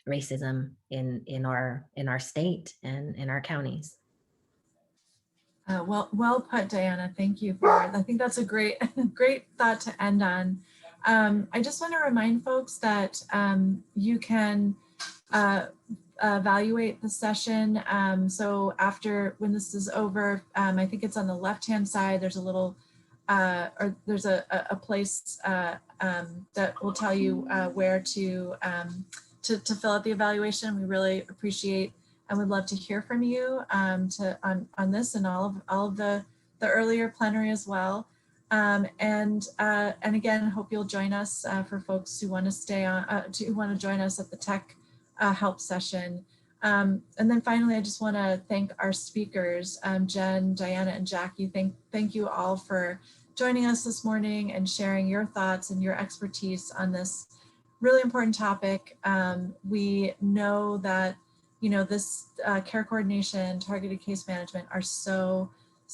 racism in our state and in our counties. Well put, Diana. Thank you for it. I think that's a great thought to end on. I just want to remind folks that you can evaluate the session. So when this is over, I think it's on the left-hand side. There's a little or there's a place that will tell you where to fill out the evaluation. We really appreciate and would love to hear from you on this and all of the earlier plenary as well. And again, hope you'll join us for folks who want to stay on, who want to join us at the tech help session. And then finally, I just want to thank our speakers, Jen, Diana, and Jackie. Thank you all for joining us this morning and sharing your thoughts and your expertise on this really important topic. We know that you know, this care coordination, targeted case management are so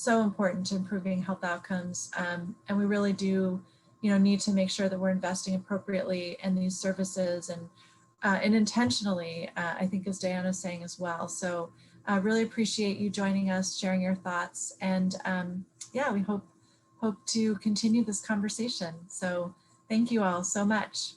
important to improving health outcomes. And we really do, you know, need to make sure that we're investing appropriately in these services and intentionally, I think, as Diana's saying as well. So I really appreciate you joining us, sharing your thoughts, and yeah, we hope to continue this conversation. So thank you all so much.